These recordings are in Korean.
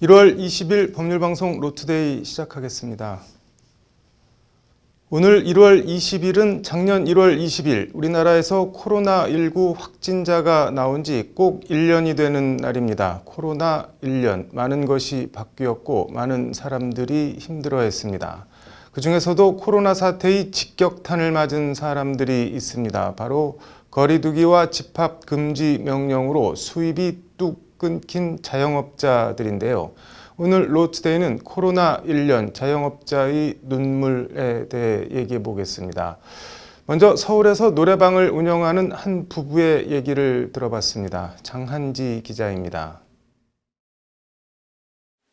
1월 20일 법률방송 로투데이 시작하겠습니다. 오늘 1월 20일은 작년 1월 20일 우리나라에서 코로나19 확진자가 나온 지 꼭 1년이 되는 날입니다. 코로나 1년, 많은 것이 바뀌었고 많은 사람들이 힘들어했습니다. 그중에서도 코로나 사태의 직격탄을 맞은 사람들이 있습니다. 바로 거리두기와 집합 금지 명령으로 수입이 뚝 끊긴 자영업자들인데요. 오늘 로투데이는 코로나 1년 자영업자의 눈물에 대해 얘기해 보겠습니다. 먼저 서울에서 노래방을 운영하는 한 부부의 얘기를 들어봤습니다. 장한지 기자입니다.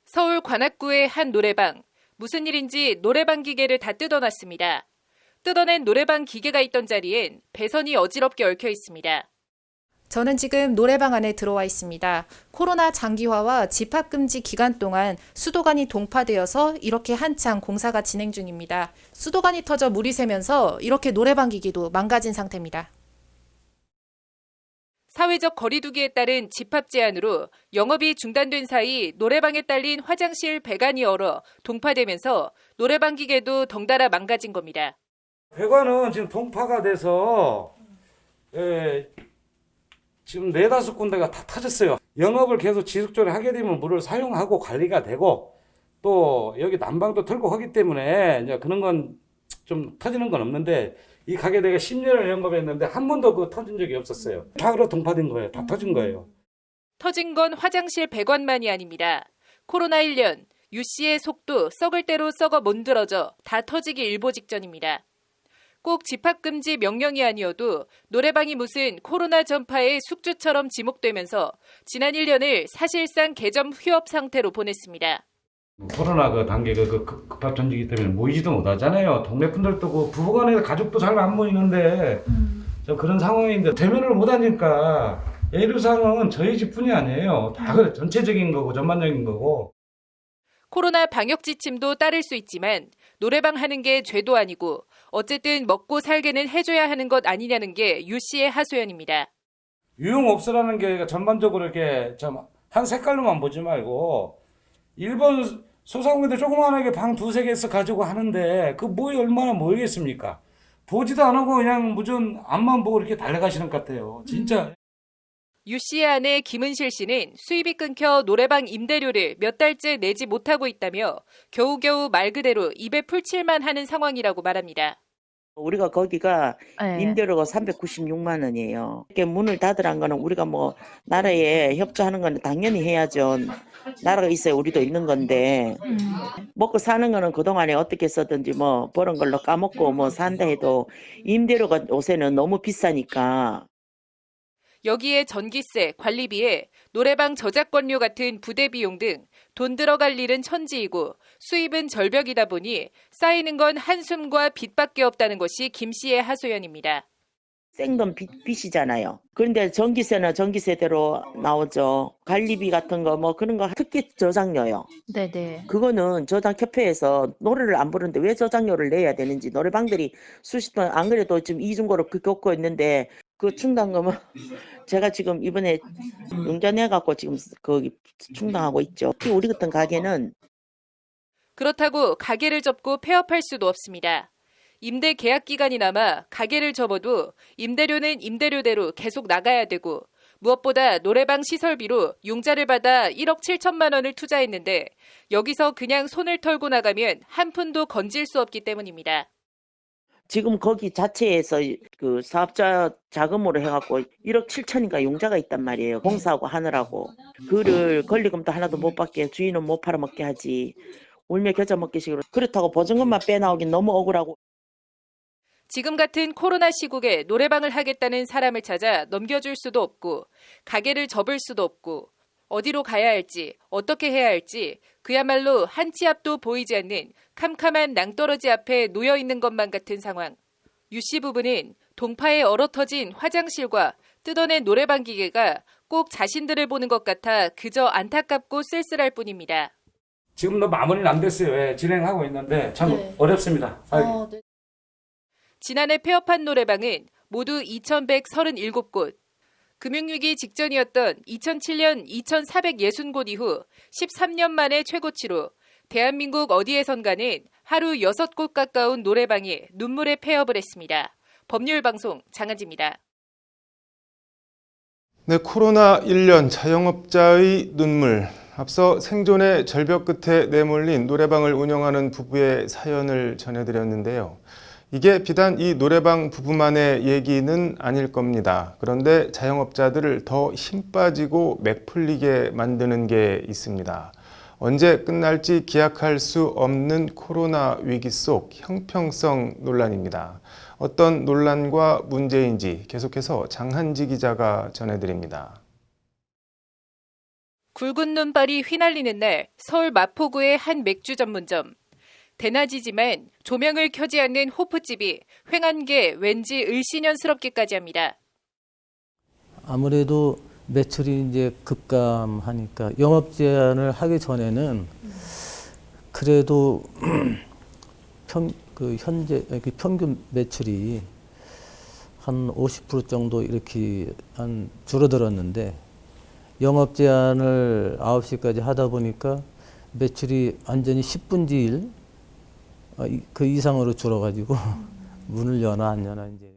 서울 관악구의 한 노래방. 무슨 일인지 노래방 기계를 다 뜯어놨습니다. 뜯어낸 노래방 기계가 있던 자리엔 배선이 어지럽게 얽혀 있습니다. 저는 지금 노래방 안에 들어와 있습니다. 코로나 장기화와 집합금지 기간 동안 수도관이 동파되어서 이렇게 한창 공사가 진행 중입니다. 수도관이 터져 물이 새면서 이렇게 노래방 기기도 망가진 상태입니다. 사회적 거리두기에 따른 집합 제한으로 영업이 중단된 사이 노래방에 딸린 화장실 배관이 얼어 동파되면서 노래방 기계도 덩달아 망가진 겁니다. 배관은 지금 동파가 돼서 지금 4-5군데가 다 터졌어요. 영업을 계속 지속적으로 하게 되면 물을 사용하고 관리가 되고 또 여기 난방도 틀고 하기 때문에 이제 그런 건 좀 터지는 건 없는데 이 가게 내가 10년을 영업했는데 한 번도 그 터진 적이 없었어요. 다 그렇게 동파된 거예요. 다 터진 거예요. 터진 건 화장실 배관만이 아닙니다. 코로나 1년, 유 씨의 속도 썩을 대로 썩어 문드러져 다 터지기 일보 직전입니다. 꼭 집합금지 명령이 아니어도 노래방이 무슨 코로나 전파의 숙주처럼 지목되면서 지난 1년을 사실상 개점 휴업 상태로 보냈습니다. 코로나 그 단계 급합 전지기 때문에 모이지도 못하잖아요. 동네 분들도 그 부부간에 가족도 잘 안 모이는데 저 그런 상황인데 대면을 못하니까 예류상은 저희 집뿐이 아니에요. 다 그래 전체적인 거고 전반적인 거고. 코로나 방역 지침도 따를 수 있지만 노래방 하는 게 죄도 아니고 어쨌든 먹고 살게는 해줘야 하는 것 아니냐는 게 유 씨의 하소연입니다. 유흥업소라는 게 전반적으로 이렇게 좀 한 색깔로만 보지 말고 일본 소상공인들 조그만하게 방 2-3개씩 가지고 하는데 그 뭐에 얼마나 모이겠습니까? 보지도 안 하고 그냥 무전 앞만 보고 이렇게 달려가시는 것 같아요. 진짜. 유 씨의 아내 김은실 씨는 수입이 끊겨 노래방 임대료를 몇 달째 내지 못하고 있다며 겨우겨우 말 그대로 입에 풀칠만 하는 상황이라고 말합니다. 우리가 거기가 네. 임대료가 396만 원이에요. 이렇게 문을 닫으란 거는 우리가 뭐 나라에 협조하는 건 당연히 해야죠. 나라가 있어야 우리도 있는 건데 먹고 사는 거는 그동안에 어떻게 썼든지 뭐 버는 걸로 까먹고 뭐 산다 해도 임대료가 요새는 너무 비싸니까. 여기에 전기세, 관리비에 노래방 저작권료 같은 부대 비용 등 돈 들어갈 일은 천지이고 수입은 절벽이다 보니 쌓이는 건 한숨과 빚밖에 없다는 것이 김 씨의 하소연입니다. 생돈 빚이잖아요. 그런데 전기세는 전기세대로 나오죠. 관리비 같은 거 뭐 그런 거 특히 저장료요. 네네. 그거는 저작협회에서 노래를 안 부르는데 왜 저작료를 내야 되는지 노래방들이 수십 번 안 그래도 지금 이중고로 겪고 있는데 그 충당금은 제가 지금 이번에 융자 내갖고 지금 거기 충당하고 있죠. 우리 같은 가게는 그렇다고 가게를 접고 폐업할 수도 없습니다. 임대 계약 기간이 남아 가게를 접어도 임대료는 임대료대로 계속 나가야 되고 무엇보다 노래방 시설비로 융자를 받아 1억 7천만 원을 투자했는데 여기서 그냥 손을 털고 나가면 한 푼도 건질 수 없기 때문입니다. 지금 거기 자체에서 그 사업자 자금으로 해갖고 1억 7천인가 융자가 있단 말이에요. 공사하고 하느라고. 그를 권리금도 하나도 못 받게 주인은 못 팔아먹게 하지. 울며 겨자 먹기식으로. 그렇다고 보증금만 빼나오긴 너무 억울하고. 지금 같은 코로나 시국에 노래방을 하겠다는 사람을 찾아 넘겨줄 수도 없고 가게를 접을 수도 없고 어디로 가야 할지 어떻게 해야 할지 그야말로 한 치 앞도 보이지 않는 캄캄한 낭떠러지 앞에 놓여 있는 것만 같은 상황. 유 씨 부부는 동파에 얼어터진 화장실과 뜯어낸 노래방 기계가 꼭 자신들을 보는 것 같아 그저 안타깝고 쓸쓸할 뿐입니다. 지금도 마무리는 안 됐어요. 예, 진행하고 있는데 참 네. 어렵습니다. 네. 지난해 폐업한 노래방은 모두 2,137곳. 금융위기 직전이었던 2007년 2,460곳 이후 13년 만에 최고치로 대한민국 어디에선가는 하루 6곳 가까운 노래방이 눈물의 폐업을 했습니다. 법률방송 장한지입니다. 네, 코로나 1년 자영업자의 눈물. 앞서 생존의 절벽 끝에 내몰린 노래방을 운영하는 부부의 사연을 전해드렸는데요. 이게 비단 이 노래방 부부만의 얘기는 아닐 겁니다. 그런데 자영업자들을 더 힘 빠지고 맥 풀리게 만드는 게 있습니다. 언제 끝날지 기약할 수 없는 코로나 위기 속 형평성 논란입니다. 어떤 논란과 문제인지 계속해서 장한지 기자가 전해드립니다. 굵은 눈발이 휘날리는 날 서울 마포구의 한 맥주 전문점. 대낮이지만 조명을 켜지 않는 호프집이 횡한 게 왠지 을씨년스럽기까지 합니다. 아무래도 매출이 이제 급감하니까 영업 제한을 하기 전에는 그래도 현재 평균 매출이 한 50% 정도 이렇게 줄어들었는데 영업 제한을 9시까지 하다 보니까 매출이 완전히 10분의 1 그 이상으로 줄어가지고 문을 여나 안 여나 이제.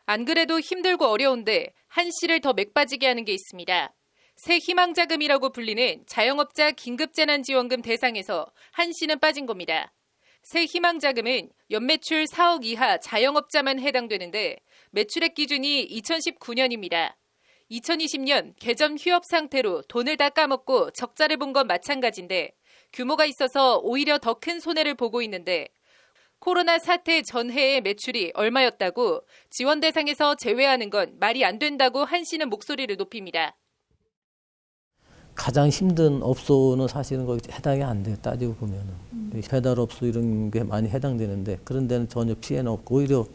안 그래도 힘들고 어려운데 한시를 더 맥빠지게 하는 게 있습니다. 새 희망자금이라고 불리는 자영업자 긴급재난지원금 대상에서 한시는 빠진 겁니다. 새 희망자금은 연매출 4억 이하 자영업자만 해당되는데 매출액 기준이 2019년입니다. 2020년 개점 휴업 상태로 돈을 다 까먹고 적자를 본 건 마찬가지인데 규모가 있어서 오히려 더 큰 손해를 보고 있는데 코로나 사태 전해의 매출이 얼마였다고 지원 대상에서 제외하는 건 말이 안 된다고 한시는 목소리를 높입니다. 가장 힘든 업소는 사실은 거기 해당이 안 돼요. 따지고 보면은. 배달업소 이런 게 많이 해당되는데 그런 데는 전혀 피해는 없고 오히려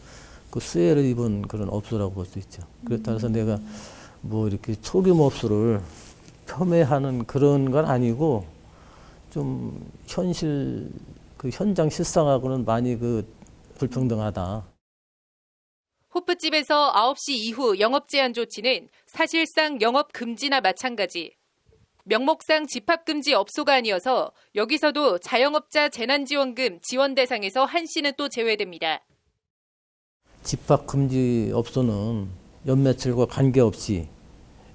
그 수혜를 입은 그런 업소라고 볼 수 있죠. 그렇다 따라서 내가 뭐 이렇게 소규모 업소를 폄훼하는 그런 건 아니고 좀 현장 실상하고는 많이 불평등하다. 호프집에서 9시 이후 영업 제한 조치는 사실상 영업 금지나 마찬가지. 명목상 집합금지 업소가 아니어서 여기서도 자영업자 재난지원금 지원 대상에서 한시는 또 제외됩니다. 집합금지 업소는 연매출과 관계없이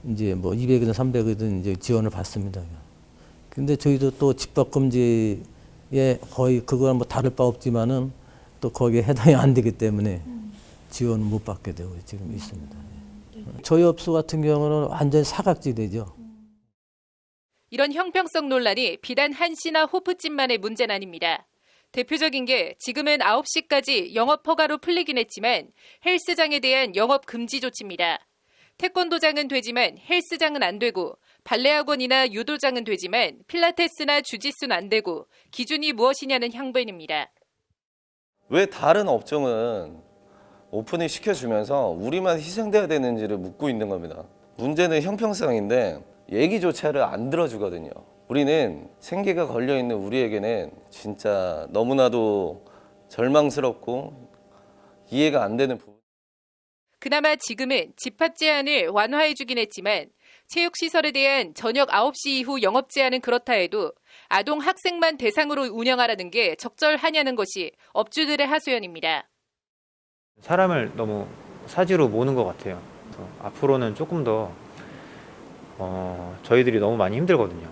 이제 뭐 200이든 300이든 이제 지원을 받습니다. 근데 저희도 또 집합금지에 거의 그거랑 뭐 다를 바 없지만은 또 거기에 해당이 안 되기 때문에 지원을 못 받게 되고 지금 있습니다. 저희 업소 같은 경우는 완전 사각지대죠. 이런 형평성 논란이 비단 한시나 호프집만의 문제는 아닙니다. 대표적인 게 지금은 9시까지 영업 허가로 풀리긴 했지만 헬스장에 대한 영업 금지 조치입니다. 태권도장은 되지만 헬스장은 안 되고 발레학원이나 유도장은 되지만 필라테스나 주짓수는 안 되고 기준이 무엇이냐는 향변입니다. 왜 다른 업종은 오픈을 시켜주면서 우리만 희생돼야 되는지를 묻고 있는 겁니다. 문제는 형평성인데 얘기조차를 안 들어주거든요. 우리는 생계가 걸려있는 우리에게는 진짜 너무나도 절망스럽고 이해가 안 되는 부분. 그나마 지금은 집합 제한을 완화해주긴 했지만 체육시설에 대한 저녁 9시 이후 영업 제한은 그렇다 해도 아동 학생만 대상으로 운영하라는 게 적절하냐는 것이 업주들의 하소연입니다. 사람을 너무 사지로 모는 것 같아요. 그래서 앞으로는 조금 더 저희들이 너무 많이 힘들거든요.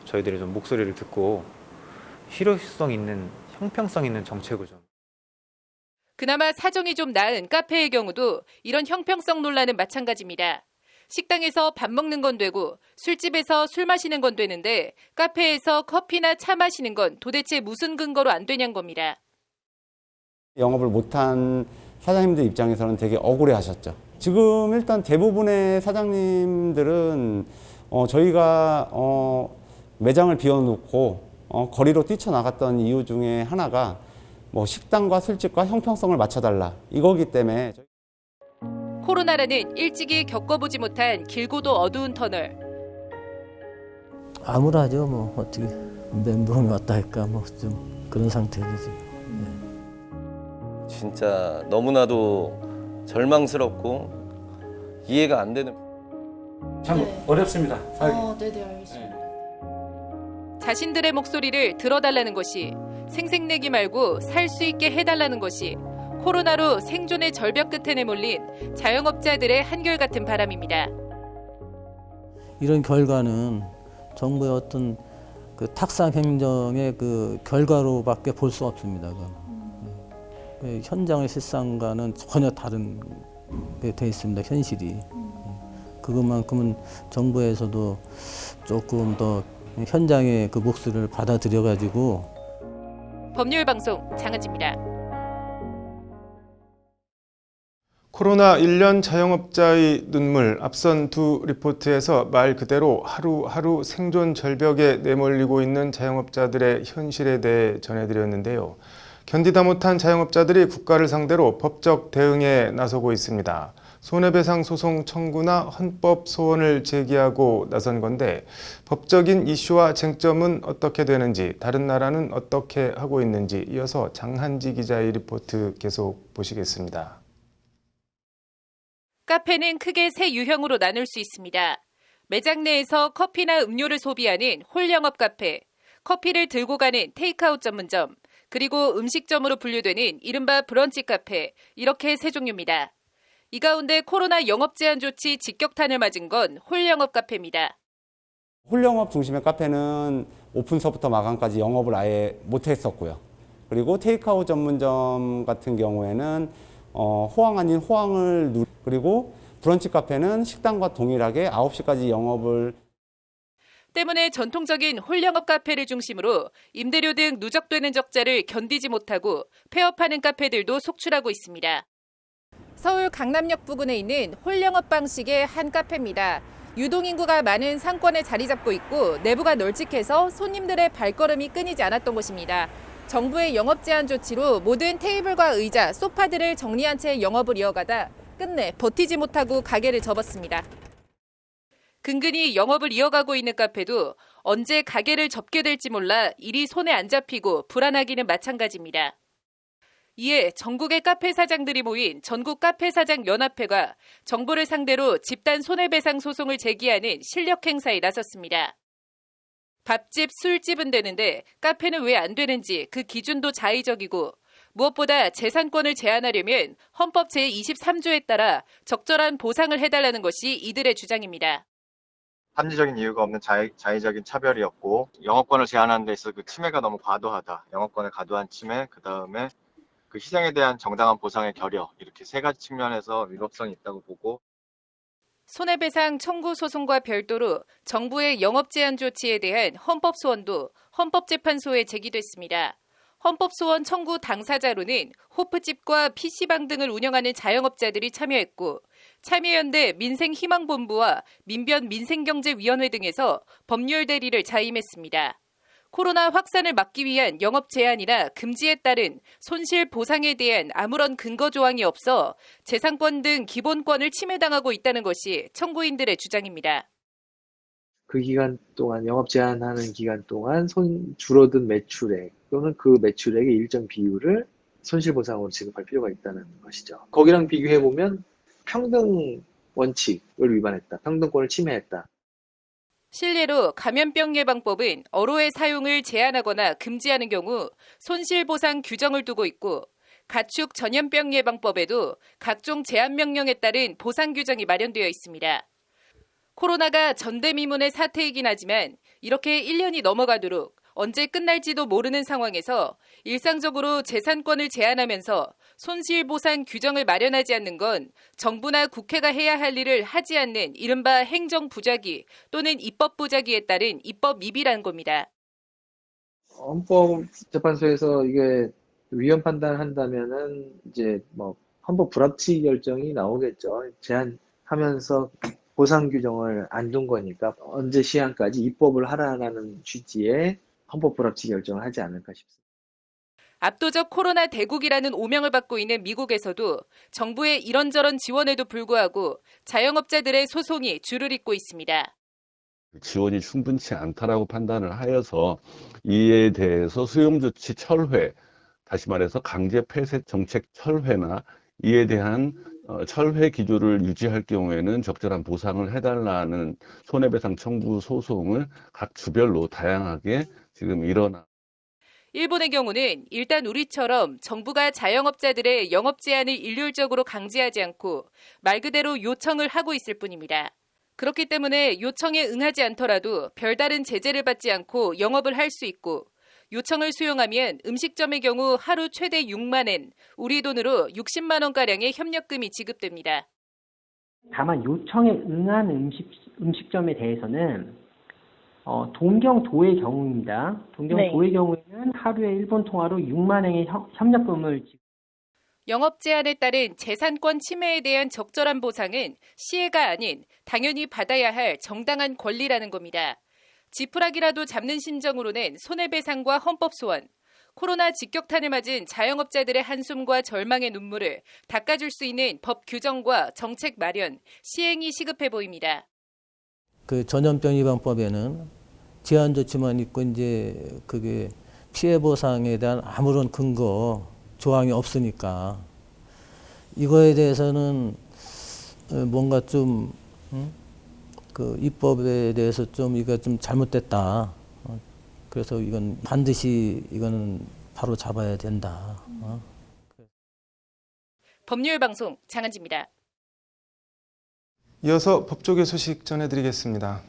저희들이 좀 목소리를 듣고 실효성 있는 형평성 있는 정책을 좀. 그나마 사정이 좀 나은 카페의 경우도 이런 형평성 논란은 마찬가지입니다. 식당에서 밥 먹는 건 되고 술집에서 술 마시는 건 되는데 카페에서 커피나 차 마시는 건 도대체 무슨 근거로 안 되냐는 겁니다. 영업을 못한 사장님들 입장에서는 되게 억울해 하셨죠. 지금 일단 대부분의 사장님들은 저희가 매장을 비워놓고 거리로 뛰쳐나갔던 이유 중에 하나가 뭐 식당과 술집과 형평성을 맞춰달라 이거기 때문에. 코로나라는 일찍이 겪어보지 못한 길고도 어두운 터널. 암울하죠. 뭐 어떻게 멘붕이 왔다 할까 뭐 좀 그런 상태이지. 진짜 너무나도 절망스럽고 이해가 안 되는. 참 네. 어렵습니다. 살기. 네네, 알겠습니다. 자신들의 목소리를 들어달라는 것이, 생색내기 말고 살 수 있게 해달라는 것이 코로나로 생존의 절벽 끝에 내몰린 자영업자들의 한결같은 바람입니다. 이런 결과는 정부의 어떤 그 탁상 행정의 그 결과로밖에 볼 수 없습니다. 그건. 현장의 실상과는 전혀 다른 게 돼 있습니다. 현실이. 그것만큼은 정부에서도 조금 더 현장의 그 목소리를 받아들여 가지고. 법률방송 장은지입니다. 코로나 1년 자영업자의 눈물, 앞선 두 리포트에서 말 그대로 하루하루 생존 절벽에 내몰리고 있는 자영업자들의 현실에 대해 전해드렸는데요. 견디다 못한 자영업자들이 국가를 상대로 법적 대응에 나서고 있습니다. 손해배상 소송 청구나 헌법 소원을 제기하고 나선 건데, 법적인 이슈와 쟁점은 어떻게 되는지, 다른 나라는 어떻게 하고 있는지 이어서 장한지 기자의 리포트 계속 보시겠습니다. 카페는 크게 세 유형으로 나눌 수 있습니다. 매장 내에서 커피나 음료를 소비하는 홀 영업 카페, 커피를 들고 가는 테이크아웃 전문점, 그리고 음식점으로 분류되는 이른바 브런치 카페, 이렇게 세 종류입니다. 이 가운데 코로나 영업 제한 조치 직격탄을 맞은 건 홀 영업 카페입니다. 홀 영업 중심의 카페는 오픈서부터 마감까지 영업을 아예 못했었고요. 그리고 테이크아웃 전문점 같은 경우에는 호황 아닌 호황을 그리고 브런치 카페는 식당과 동일하게 9시까지 영업을. 때문에 전통적인 홀 영업 카페를 중심으로 임대료 등 누적되는 적자를 견디지 못하고 폐업하는 카페들도 속출하고 있습니다. 서울 강남역 부근에 있는 홀 영업 방식의 한 카페입니다. 유동인구가 많은 상권에 자리 잡고 있고 내부가 널찍해서 손님들의 발걸음이 끊이지 않았던 곳입니다. 정부의 영업 제한 조치로 모든 테이블과 의자, 소파들을 정리한 채 영업을 이어가다 끝내 버티지 못하고 가게를 접었습니다. 근근히 영업을 이어가고 있는 카페도 언제 가게를 접게 될지 몰라 일이 손에 안 잡히고 불안하기는 마찬가지입니다. 이에 전국의 카페 사장들이 모인 전국 카페 사장 연합회가 정부를 상대로 집단 손해배상 소송을 제기하는 실력 행사에 나섰습니다. 밥집, 술집은 되는데 카페는 왜 안 되는지 그 기준도 자의적이고, 무엇보다 재산권을 제한하려면 헌법 제23조에 따라 적절한 보상을 해달라는 것이 이들의 주장입니다. 합리적인 이유가 없는 자의적인 차별이었고, 영업권을 제한하는 데 있어서 그 침해가 너무 과도하다. 영업권의 과도한 침해, 그 다음에 그 희생에 대한 정당한 보상의 결여, 이렇게 세 가지 측면에서 위법성이 있다고 보고. 손해배상 청구 소송과 별도로 정부의 영업 제한 조치에 대한 헌법 소원도 헌법재판소에 제기됐습니다. 헌법 소원 청구 당사자로는 호프집과 PC방 등을 운영하는 자영업자들이 참여했고, 참여연대 민생희망본부와 민변민생경제위원회 등에서 법률 대리를 자임했습니다. 코로나 확산을 막기 위한 영업 제한이나 금지에 따른 손실 보상에 대한 아무런 근거 조항이 없어 재산권 등 기본권을 침해당하고 있다는 것이 청구인들의 주장입니다. 그 기간 동안 영업 제한하는 기간 동안 줄어든 매출액 또는 그 매출액의 일정 비율을 손실보상으로 지급할 필요가 있다는 것이죠. 거기랑 비교해보면 평등 원칙을 위반했다. 평등권을 침해했다. 실례로 감염병 예방법은 어로의 사용을 제한하거나 금지하는 경우 손실보상 규정을 두고 있고, 가축 전염병 예방법에도 각종 제한 명령에 따른 보상 규정이 마련되어 있습니다. 코로나가 전대미문의 사태이긴 하지만 이렇게 1년이 넘어가도록 언제 끝날지도 모르는 상황에서 일상적으로 재산권을 제한하면서 손실보상 규정을 마련하지 않는 건 정부나 국회가 해야 할 일을 하지 않는 이른바 행정부작위 또는 입법부작위에 따른 입법 미비라는 겁니다. 헌법재판소에서 이게 위헌 판단한다면은 이제 뭐 헌법 불합치 결정이 나오겠죠. 제한하면서 보상 규정을 안 둔 거니까 언제 시한까지 입법을 하라는 취지의 헌법 불합치 결정을 하지 않을까 싶습니다. 압도적 코로나 대국이라는 오명을 받고 있는 미국에서도 정부의 이런저런 지원에도 불구하고 자영업자들의 소송이 줄을 잇고 있습니다. 지원이 충분치 않다라고 판단을 하여서 이에 대해서 수용조치 철회, 다시 말해서 강제 폐쇄 정책 철회나 이에 대한 철회 기조를 유지할 경우에는 적절한 보상을 해달라는 손해배상 청구 소송을 각 주별로 다양하게 지금 일어나. 일본의 경우는 일단 우리처럼 정부가 자영업자들의 영업 제한을 일률적으로 강제하지 않고 말 그대로 요청을 하고 있을 뿐입니다. 그렇기 때문에 요청에 응하지 않더라도 별다른 제재를 받지 않고 영업을 할 수 있고 요청을 수용하면 음식점의 경우 하루 최대 6만 엔, 우리 돈으로 60만 원가량의 협력금이 지급됩니다. 다만 요청에 응한 음식점에 대해서는 동경도의 경우입니다. 동경도의 경우에는 하루에 일본 통화로 6만 엔의 협력금을 영업 제한에 따른 재산권 침해에 대한 적절한 보상은 시혜가 아닌 당연히 받아야 할 정당한 권리라는 겁니다. 지푸라기라도 잡는 심정으로는 손해배상과 헌법 소원, 코로나 직격탄을 맞은 자영업자들의 한숨과 절망의 눈물을 닦아줄 수 있는 법 규정과 정책 마련, 시행이 시급해 보입니다. 그 전염병 예방법에는 제한 조치만 있고 이제 그게 피해 보상에 대한 아무런 근거 조항이 없으니까 이거에 대해서는 뭔가 좀 그 입법에 대해서 좀 이거 좀 잘못됐다. 그래서 이건 반드시 이거는 바로 잡아야 된다. 법률방송 장한지입니다. 이어서 법조계 소식 전해드리겠습니다.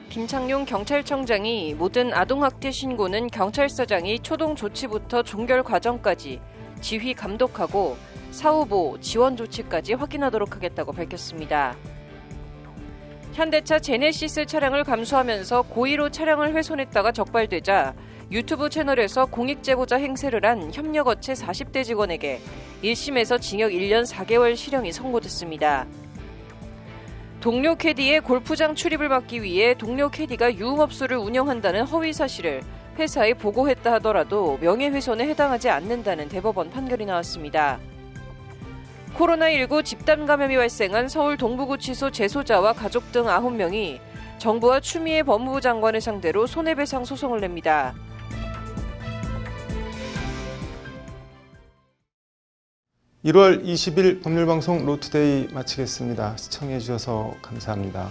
김창룡 경찰청장이 모든 아동학대 신고는 경찰서장이 초동 조치부터 종결 과정까지 지휘 감독하고 사후보 지원 조치까지 확인하도록 하겠다고 밝혔습니다. 현대차 제네시스 차량을 감수하면서 고의로 차량을 훼손했다가 적발되자 유튜브 채널에서 공익제보자 행세를 한 협력업체 40대 직원에게 1심에서 징역 1년 4개월 실형이 선고됐습니다. 동료 캐디의 골프장 출입을 막기 위해 동료 캐디가 유흥업소를 운영한다는 허위 사실을 회사에 보고했다 하더라도 명예훼손에 해당하지 않는다는 대법원 판결이 나왔습니다. 코로나19 집단 감염이 발생한 서울 동부구치소 재소자와 가족 등 9명이 정부와 추미애 법무부 장관을 상대로 손해배상 소송을 냅니다. (1월 20일) 법률방송 로투데이 마치겠습니다. 시청해 주셔서 감사합니다.